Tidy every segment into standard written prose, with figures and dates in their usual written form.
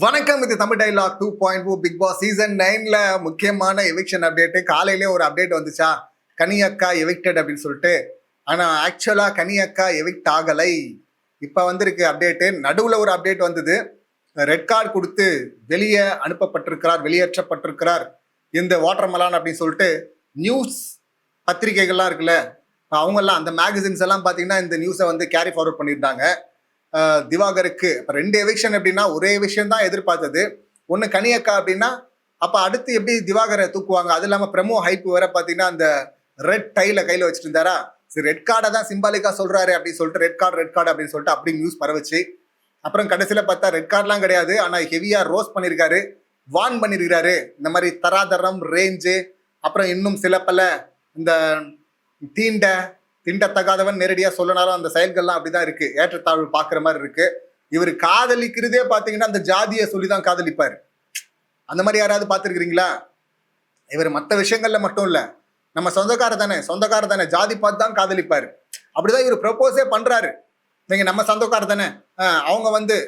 வணக்கம். இது Tamil dialogue 2.0 big boss season 9ல முக்கியமான எவிக்ஷன் அப்டேட். காலையிலே ஒரு அப்டேட் வந்துச்சா, கனியக்கா எவிக்டட் அப்படின்னு சொல்லிட்டு. ஆனா ஆக்சுவலா கனியக்கா எவிக்ட் ஆகலை. இப்ப வந்திருக்கு அப்டேட். நடுவுல ஒரு அப்டேட் வந்தது, ரெட் கார்டு கொடுத்து வெளியே அனுப்பப்பட்டிருக்கிறார், வெளியேற்றப்பட்டிருக்கிறார் இந்த வாட்டர்மெலான் அப்படின்னு சொல்லிட்டு. நியூஸ் பத்திரிகைகள்லாம் இருக்குல்ல, அவங்கெல்லாம் அந்த மேகசின்ஸ் எல்லாம் பார்த்தீங்கன்னா இந்த நியூஸை வந்து கேரி ஃபார்வர்ட் பண்ணியிருந்தாங்க. திவாகருக்கு இப்போ 2 எவிக்ஷன் அப்படின்னா ஒரே விஷயம் தான் எதிர்பார்த்தது. ஒன்று கனியக்கா அப்படின்னா அப்போ அடுத்து எப்படி திவாகரை தூக்குவாங்க? அது இல்லாமல் பிரமோ ஹைப் வேற பார்த்தீங்கன்னா அந்த ரெட் டைல கையில் வச்சுட்டு இருந்தாரா, சரி ரெட் கார்டை தான் சிம்பாலிக்கா சொல்றாரு அப்படின்னு சொல்லிட்டு ரெட் கார்டு அப்படின்னு சொல்லிட்டு அப்படி நியூஸ் பரவச்சு. அப்புறம் கடைசியில் பார்த்தா ரெட் கார்டெலாம் கிடையாது, ஆனால் ஹெவியாக ரோஸ் பண்ணியிருக்காரு, வார்ன் பண்ணியிருக்காரு. இந்த மாதிரி தராதரம் ரேஞ்சு, அப்புறம் இன்னும் சில பல இந்த திண்டத்தகாதவன் நேரடியாக சொல்லனாலும் அந்த செயல்கள்லாம் அப்படிதான் இருக்கு, ஏற்றத்தாழ்வு பார்க்குற மாதிரி இருக்கு. இவர் காதலிக்கிறதே பார்த்தீங்கன்னா அந்த ஜாதியை சொல்லி தான் காதலிப்பார். அந்த மாதிரி யாராவது பார்த்துருக்கிறீங்களா? இவர் மற்ற விஷயங்கள்ல மட்டும் இல்லை, நம்ம சொந்தக்கார தானே ஜாதி பார்த்து தான் காதலிப்பார். அப்படிதான் இவர் ப்ரப்போஸே பண்றாரு. நீங்க நம்ம சொந்தக்கார தானே, அவங்க வந்து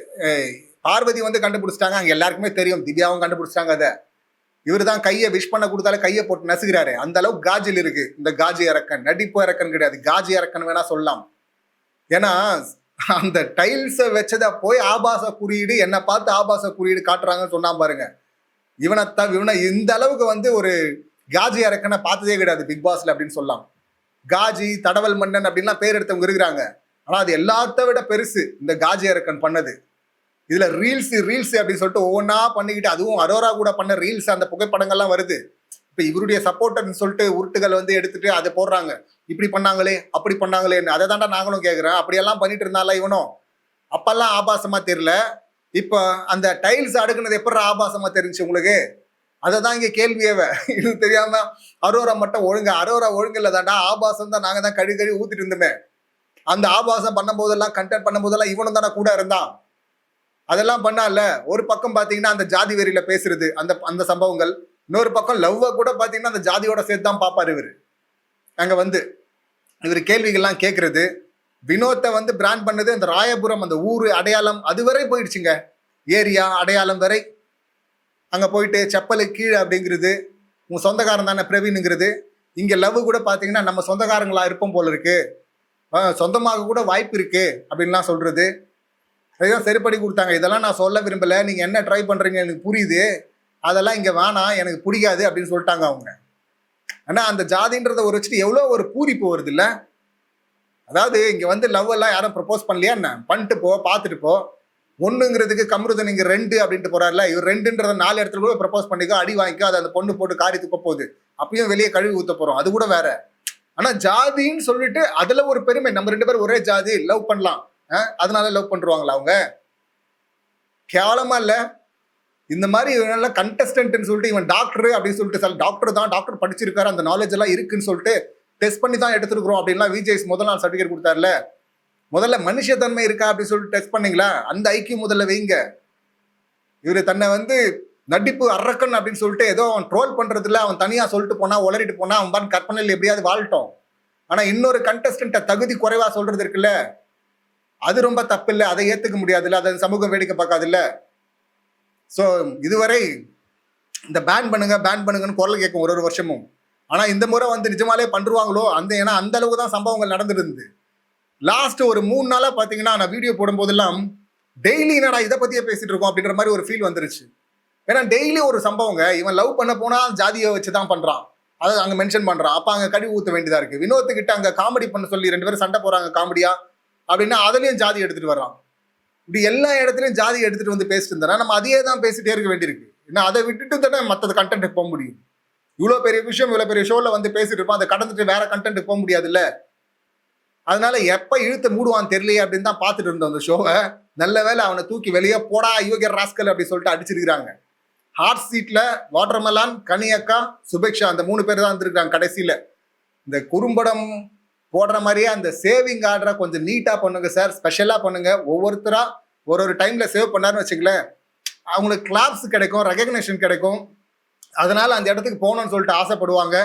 பார்வதி வந்து கண்டுபிடிச்சிட்டாங்க, அங்கே எல்லாருக்குமே தெரியும், திவ்யாவும் கண்டுபிடிச்சிட்டாங்க. அதை இவர் தான் கையை விஷ் பண்ண கொடுத்தாலே கையை போட்டு நசுகிறாரு. அந்த அளவுக்கு காஜில் இருக்கு இந்த காஜி அரக்கன். நடிப்பு அரக்கன் கிடையாது, காஜி அரக்கன் வேணா சொல்லலாம். ஏன்னா அந்த டைல்ஸை வச்சதை போய் ஆபாச குறியீடு, என்னை பார்த்து ஆபாச குறியீடு காட்டுறாங்கன்னு சொன்னா பாருங்க. இவனை இந்த அளவுக்கு வந்து ஒரு காஜி அரக்கனை பார்த்ததே கிடையாது பிக் பாஸ்ல அப்படின்னு சொல்லலாம். காஜி தடவல் மன்னன் அப்படின்லாம் பேர் எடுத்தவங்க இருக்கிறாங்க, ஆனா அது எல்லாத்த விட பெருசு இந்த காஜி அரக்கன் பண்ணது. இதுல ரீல்ஸ் அப்படின்னு சொல்லிட்டு ஒவ்வொன்றா பண்ணிக்கிட்டு, அதுவும் அரோரா கூட பண்ண ரீல்ஸ், அந்த புகைப்படங்கள்லாம் வருது. இப்ப இவருடைய சப்போர்ட்டர்னு சொல்லிட்டு உருட்டுகள் வந்து எடுத்துட்டு அதை போடுறாங்க, இப்படி பண்ணாங்களே அப்படி பண்ணாங்களேன்னு. அதை தாண்டா நாங்களும் கேட்குறேன். அப்படியெல்லாம் பண்ணிட்டு இருந்தால இவனும். அப்பெல்லாம் ஆபாசமா தெரியல, இப்போ அந்த டைல்ஸ் அடுக்குனது எப்படி ஆபாசமா தெரிஞ்சு உங்களுக்கு? அதை தான் இங்க கேள்வியவே. இது தெரியாம அரோரா மட்டும் அரோரா ஒழுங்கு இல்லை தாண்டா, ஆபாசம் தான் நாங்க தான் கழுவி ஊத்திட்டு இருந்தோமே. அந்த ஆபாசம் பண்ணும் போதெல்லாம், கண்டென்ட் பண்ணும் போதெல்லாம் இவனும் தானே கூட இருந்தான். அதெல்லாம் பண்ணால. ஒரு பக்கம் பாத்தீங்கன்னா அந்த ஜாதி வெறியில பேசுறது, அந்த சம்பவங்கள். இன்னொரு பக்கம் லவ்வ கூட பாத்தீங்கன்னா அந்த ஜாதியோட சேர்த்து தான் பாப்பாரு இவரு. அங்க வந்து இவர் கேள்விகள்லாம் கேட்கறது, வினோத்தை வந்து பிராண்ட் பண்ணது அந்த ராயபுரம், அந்த ஊரு அடையாளம் அது வரை போயிடுச்சுங்க. ஏரியா அடையாளம் வரை அங்க போயிட்டு செப்பலு கீழே அப்படிங்கிறது, உங்க சொந்தக்காரன் தானே பிரவீனுங்கிறது. இங்க லவ் கூட பாத்தீங்கன்னா நம்ம சொந்தக்காரங்களா இருப்போம் போல இருக்கு, சொந்தமாக கூட வாய்ப்பு இருக்கு அப்படின்லாம் சொல்றது. அதையும் சரிப்படி கொடுத்தாங்க. இதெல்லாம் நான் சொல்ல விரும்பல, நீங்க என்ன ட்ரை பண்றீங்க எனக்கு புரியுது, அதெல்லாம் இங்க வேணாம், எனக்கு பிடிக்காது அப்படின்னு சொல்லிட்டாங்க அவங்க. ஆனா அந்த ஜாதின்றதை ஒரு வச்சுட்டு எவ்வளோ ஒரு பூரிப்பு வருது இல்ல. அதாவது இங்க வந்து லவ் எல்லாம் யாரும் ப்ரப்போஸ் பண்ணலையா என்ன, பண்ணிட்டு போ, பார்த்துட்டு போ. ஒண்ணுங்கிறதுக்கு கம்ருதன் இங்க 2 அப்படின்ட்டு போறாருல, இவர் 2ன்றத 4 இடத்துல கூட ப்ரப்போஸ் பண்ணிக்கோ, அடி வாங்கிக்கோ, அதை அந்த பொண்ணு போட்டு காரி துப்ப போகுது, அப்பயும் வெளியே கழுவி ஊத்த போறோம், அது கூட வேற. ஆனா ஜாதின்னு சொல்லிட்டு அதுல ஒரு பெருமை, நம்ம 2 பேரும் ஒரே ஜாதி, லவ் பண்ணலாம், அதனால லவ் பண்றாங்களா அவங்க? கேவலமா இல்ல? இந்த மாதிரி கண்டஸ்டன்ட்னு சொல்லிட்டு இவன் டாக்டர் அப்படின்னு சொல்லிட்டு, டாக்டர் தான், டாக்டர் படிச்சிருக்காரு, அந்த நாலேஜ் எல்லாம் இருக்குன்னு சொல்லிட்டு டெஸ்ட் பண்ணி தான் எடுத்துருக்கிறோம் அப்படின்லாம் விஜய் முதல் நாள் சர்டிஃபிகேட் கொடுத்தாருல. முதல்ல மனுஷத்தன்மை இருக்கா அப்படின்னு சொல்லிட்டு டெஸ்ட் பண்ணீங்களா? அந்த ஐக்கிய முதல்ல வைங்க. இவரு தன்னை வந்து நடிப்பு அரக்கன் அப்படின்னு சொல்லிட்டு ஏதோ அவன் ட்ரோல் பண்றதுல அவன் தனியா சொல்லிட்டு போனா, உளறிட்டு போனா, அவன் பான் கற்பனையில் எப்படியாவது வாழ்ட்டோம். ஆனா இன்னொரு கண்டஸ்டன்ட்டை தகுதி குறைவா சொல்றது இருக்குல்ல, அது ரொம்ப தப்பு இல்லை, அதை ஏத்துக்க முடியாது இல்லை, அதை சமூகம் வேடிக்கை பார்க்காது இல்லை. ஸோ இதுவரை இந்த பேன் பண்ணுங்கன்னு குரல் கேட்கும் ஒரு வருஷமும். ஆனா இந்த முறை வந்து நிஜமாலே பண்ணுவாங்களோ ஏன்னா அந்த அளவுக்கு தான் சம்பவங்கள் நடந்துட்டு இருந்து. லாஸ்ட் ஒரு 3 நாளா பாத்தீங்கன்னா நான் வீடியோ போடும் போதெல்லாம் டெய்லி என்னடா இதை பத்தியே பேசிட்டு இருக்கோம் அப்படின்ற மாதிரி ஒரு ஃபீல் வந்துருச்சு. ஏன்னா டெய்லி ஒரு சம்பவங்க. இவன் லவ் பண்ண போனா ஜாதியை வச்சுதான் பண்றான், அதை அங்க மென்ஷன் பண்றான், அப்ப அங்க கழுவி ஊத்த வேண்டியதா இருக்கு. வினோத்துக்கிட்ட அங்க காமெடி பண்ண சொல்லி 2 பேரும் சண்டை போறாங்க காமெடியா அப்படின்னா அதுலயும் ஜாதி எடுத்துட்டு வர்றான். இப்படி எல்லா இடத்துலயும் ஜாதி எடுத்துட்டு வந்து பேசிட்டு இருந்தா நம்ம அதையே தான் பேசிட்டே இருக்க வேண்டியிருக்கு. ஏன்னா அதை விட்டுட்டு தானே மற்ற கண்டென்ட் போக முடியும். இவ்வளவு பெரிய விஷயம், இவ்வளவு பெரிய ஷோல வந்து பேசிட்டு இருப்பான், அதை கடந்துட்டு வேற கண்டென்ட் போக முடியாது இல்ல. அதனால எப்ப இழுத்து மூடுவான் தெரியலையே அப்படின்னு தான் பார்த்துட்டு இருந்தோம் அந்த ஷோவை. நல்ல வேலை அவனை தூக்கி வெளியே போடா யோகியர் ராஸ்கல் அப்படி சொல்லிட்டு அடிச்சிருக்கிறாங்க. ஹாட் சீட்ல வாட்டர்மெலான், கனியக்கா, சுபேக்ஷா, அந்த 3 பேர் தான் வந்துருக்காங்க கடைசியில. இந்த குறும்படம் போடுற மாதிரியே அந்த சேவிங் ஆர்டரை கொஞ்சம் நீட்டா பண்ணுங்க சார், ஸ்பெஷலா பண்ணுங்க. ஒவ்வொருத்தரா ஒரு டைம்ல சேவ் பண்ணாருன்னு வச்சுக்கலேன், அவங்களுக்கு கிளாப்ஸ் கிடைக்கும், ரெகக்னேஷன் கிடைக்கும். அதனால அந்த இடத்துக்கு போகணும்னு சொல்லிட்டு ஆசைப்படுவாங்க.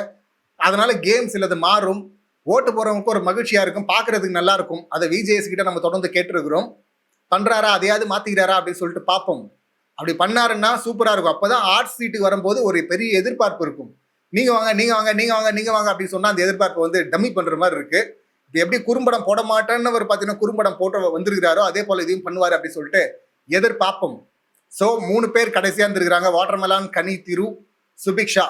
அதனால கேம்ஸ் இல்லது மாறும், ஓட்டு போறவங்களுக்கு ஒரு மகிழ்ச்சியா இருக்கும், பாக்குறதுக்கு நல்லா இருக்கும். அதை விஜேஎஸ் கிட்ட நம்ம தொடர்ந்து கேட்டிருக்கிறோம். பண்றாரா, அதையாவது மாத்திக்கிறாரா அப்படின்னு சொல்லிட்டு பார்ப்போம். அப்படி பண்ணாருன்னா சூப்பரா இருக்கும். அப்பதான் ஆர்ட் சீட்டுக்கு வரும்போது ஒரு பெரிய எதிர்பார்ப்பு இருக்கும். நீங்க வாங்க, நீங்க வாங்க, நீங்க வாங்க, நீங்க வாங்க அப்படின்னு சொன்னா அந்த எதிர்பார்ப்பு வந்து டம்மி பண்ற மாதிரி இருக்கு. இப்ப எப்படி குறும்படம் போட மாட்டேன்னு ஒரு பாத்தீங்கன்னா குறும்படம் போட்டு வந்திருக்கிறாரோ அதே போல இதையும் பண்ணுவாரு அப்படின்னு சொல்லிட்டு எதிர்பார்ப்போம். சோ 3 பேர் கடைசியா இருந்திருக்கிறாங்க. வாட்டர்மெலான், கனி, திரு, சுபிக்ஷா.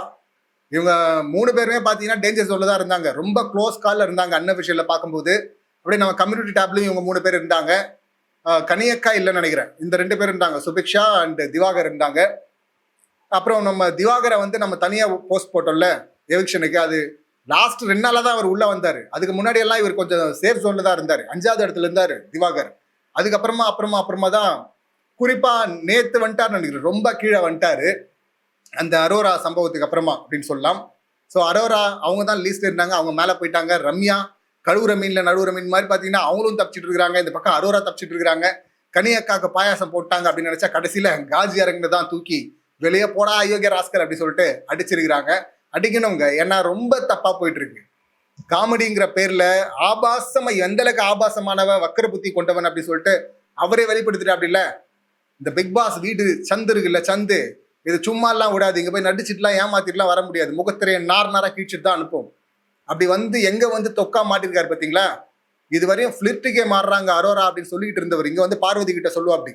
இவங்க 3 பேருமே பாத்தீங்கன்னா டேஞ்சர் ஜோன்ல தான் இருந்தாங்க. ரொம்ப க்ளோஸ் கால்ல இருந்தாங்க அன்அஃபிஷியல்ல பார்க்கும்போது. அப்படியே நம்ம கம்யூனிட்டி டேப்லயும் இவங்க 3 பேர் இருந்தாங்க. கனியக்கா இல்லைன்னு நினைக்கிறேன். இந்த 2 பேர் இருந்தாங்க, சுபிக்ஷா அண்ட் திவாகர் இருந்தாங்க. அப்புறம் நம்ம திவாகரை வந்து நம்ம தனியா போஸ்ட் போட்டோம்ல எவிக்ஷனுக்கு, அது லாஸ்ட் 2 நாளா தான் அவர் உள்ள வந்தாரு. அதுக்கு முன்னாடி எல்லாம் இவர் கொஞ்சம் சேஃப் ஜோன்ல தான் இருந்தாரு. 5வது இடத்துல இருந்தாரு திவாகர். அதுக்கப்புறமா தான் குறிப்பா நேத்து வந்துட்டாருன்னு நினைக்கிறேன். ரொம்ப கீழே வந்துட்டாரு அந்த அரோரா சம்பவத்துக்கு அப்புறமா அப்படின்னு சொல்லலாம். ஸோ அரோரா அவங்க தான் லீஸ்ட் இருந்தாங்க. அவங்க மேலே போயிட்டாங்க. ரம்யா கழுவுற மீன்ல நடுவுற மீன் மாதிரி பார்த்தீங்கன்னா அவங்களும் தப்பிச்சிட்டு இருக்கிறாங்க. இந்த பக்கம் அரோரா தப்பிச்சிட்டு இருக்கிறாங்க. கனியக்காக்கு பாயாசம் போட்டாங்க அப்படின்னு நினைச்சா கடைசியில காஜி அரங்கு தான் தூக்கி வெளியே போடா அயோக்கிய ராஸ்கர் அப்படி சொல்லிட்டு அடிச்சிருக்கிறாங்க. அடிக்கணுங்க, ஏன்னா ரொம்ப தப்பா போயிட்டு இருக்கு. காமெடிங்கிற பேர்ல ஆபாசமா எந்த அளவுக்கு ஆபாசமானவன் வக்கர புத்தி கொண்டவன் அப்படி சொல்லிட்டு அவரே வெளிப்படுத்திட்டு அப்படி இல்ல. இந்த பிக் பாஸ் வீடு சந்து இருக்குல்ல, சந்து இது சும்மா எல்லாம் விடாது. இங்க போய் நடிச்சுட்டுலாம் ஏமாத்திட்டுலாம் வர முடியாது. முகத்திரையை நாரா கீழ்ச்சிட்டு தான் அனுப்பும். அப்படி வந்து எங்க வந்து தொக்கா மாட்டிருக்காரு பாத்தீங்களா. இதுவரையும் பிளிர்ட்டுக்கே மாறுறாங்க அரோரா அப்படின்னு சொல்லிட்டு இருந்தவர் இங்க வந்து பார்வதி கிட்ட சொல்லுவா அப்படி.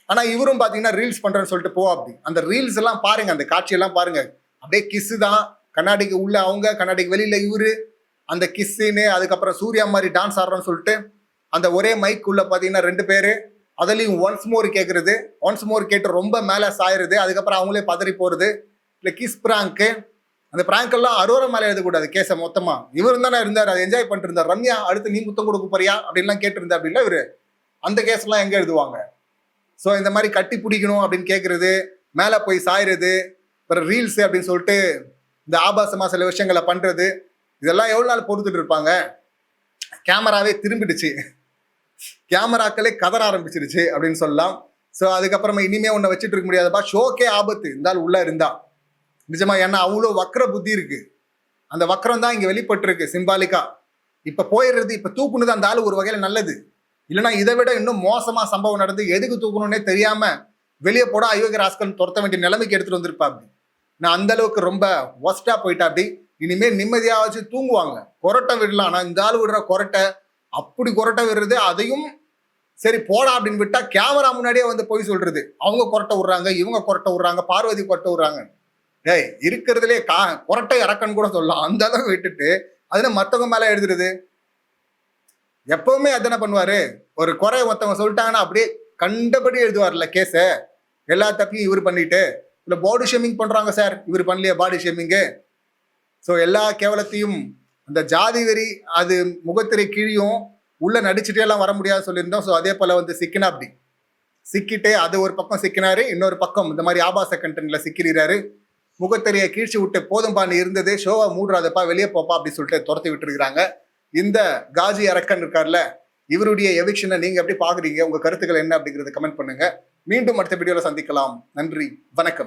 ஆனா இவரும் பாத்தீங்கன்னா ரீல்ஸ் பண்றேன்னு சொல்லிட்டு போவா அப்படி. அந்த ரீல்ஸ் எல்லாம் பாருங்க, அந்த காட்சியெல்லாம் பாருங்க. அப்படியே கிஸ்ஸு தான், கண்ணாடிக்கு உள்ள அவங்க, கண்ணாடிக்கு வெளியில இவரு, அந்த கிஸ்ஸுன்னு. அதுக்கப்புறம் சூர்யா மாதிரி டான்ஸ் ஆடுறோன்னு சொல்லிட்டு அந்த ஒரே மைக் உள்ள பாத்தீங்கன்னா 2 பேரு, அதுலயும் ஒன்ஸ் மோர் கேட்கறது, ஒன்ஸ் மோர் கேட்டு ரொம்ப மேல சாயிருது. அதுக்கப்புறம் அவங்களே பதறி போறது. இல்ல கிஸ் பிராங்க், அந்த பிராங்க் எல்லாம் அரோரா மேல எழுதக்கூடாது கேஸ மொத்தமா. இவரு தானே இருந்தாரு, அதை என்ஜாய் பண்ணிட்டு இருந்தார். ரம்யா அடுத்து நீ முத்தம் கொடுக்க போறியா அப்படின்லாம் கேட்டிருந்தா அப்படின்னா இவரு அந்த கேஸ் எல்லாம் எங்க எழுதுவாங்க. ஸோ இந்த மாதிரி கட்டி பிடிக்கணும் அப்படின்னு கேட்கறது, மேல போய் சாயிறது, அப்புறம் ரீல்ஸ் அப்படின்னு சொல்லிட்டு இந்த ஆபாசமா சில விஷயங்களை பண்றது, இதெல்லாம் எவ்வளவு நாள் பொறுத்துட்டு இருப்பாங்க. கேமராவே திரும்பிடுச்சு, கேமராக்களே கதற ஆரம்பிச்சிருச்சு அப்படின்னு சொல்லலாம். ஸோ அதுக்கப்புறமா இனிமே உன்னை வச்சுட்டு இருக்க முடியாதப்பா, ஷோக்கே ஆபத்து இருந்தாலும் உள்ள இருந்தா நிஜமா. ஏன்னா அவ்வளோ வக்கர புத்தி இருக்கு. அந்த வக்கரம் தான் இங்க வெளிப்பட்டு இருக்கு சிம்பாலிக்கா. இப்ப போயிடுறது, இப்ப தூக்குனது அந்த ஆளு ஒரு வகையில நல்லது. இல்லைன்னா இதை விட இன்னும் மோசமா சம்பவம் நடந்து எதுக்கு தூக்கணும்னே தெரியாம வெளியே போட அயோக்கிய ராஸ்கல் துரத்த வேண்டிய நிலைமைக்கு எடுத்துட்டு வந்திருப்பா அப்படி. நான் அந்த அளவுக்கு ரொம்ப ஒஸ்டா போயிட்டா அப்படி. இனிமே நிம்மதியா வச்சு தூங்குவாங்க. கொரட்டை விடலாம், ஆனா இந்த ஆள் விடுற கொரட்டை அப்படி கொரட்டை விடுறது. அதையும் சரி போடா அப்படின்னு விட்டா கேமரா முன்னாடியே வந்து போய் சொல்றது. அவங்க கொரட்டை விடுறாங்க, இவங்க கொரட்டை விடுறாங்க, பார்வதி கொரட்டை விடுறாங்க. டேய் இருக்கிறதுலே கொரட்டை இறக்கன்னு கூட சொல்லலாம். அந்த அளவு விட்டுட்டு அதுல மத்தவங்க மேல எழுதுறது. எப்பவுமே அதான பண்ணுவாரு. ஒரு குறை மொத்தவங்க சொல்லிட்டாங்கன்னா அப்படியே கண்டபடி எழுதுவார்ல கேஸ. எல்லா தப்பையும் இவர் பண்ணிட்டு, இல்ல பாடி ஷேமிங் பண்றாங்க சார், இவர் பண்ணலையா பாடி ஷேமிங்கு. ஸோ எல்லா கேவலத்தையும் அந்த ஜாதி வெறி, அது முகத்திரை கீழியும் உள்ள நடிச்சுட்டே எல்லாம் வர முடியாது சொல்லியிருந்தோம். ஸோ அதே போல வந்து சிக்கினா அப்படி சிக்கிட்டு அது ஒரு பக்கம் சிக்கினாரு, இன்னொரு பக்கம் இந்த மாதிரி ஆபாச கண்டென்ட்ல சிக்கிறாரு. முகத்திரையை கீழ்ச்சி விட்டு போதும் பான்னு இருந்தது, ஷோவா மூடுறாதப்பா வெளியே போப்பா அப்படின்னு சொல்லிட்டு துரத்தி விட்டுருக்காங்க. இந்த காஜி அரக்கன் இருக்கார்ல, இவருடைய எவிக்ஷனை நீங்க எப்படி பாக்குறீங்க? உங்க கருத்துக்கள் என்ன அப்படிங்கறத கமெண்ட் பண்ணுங்க. மீண்டும் அடுத்த வீடியோல சந்திக்கலாம். நன்றி, வணக்கம்.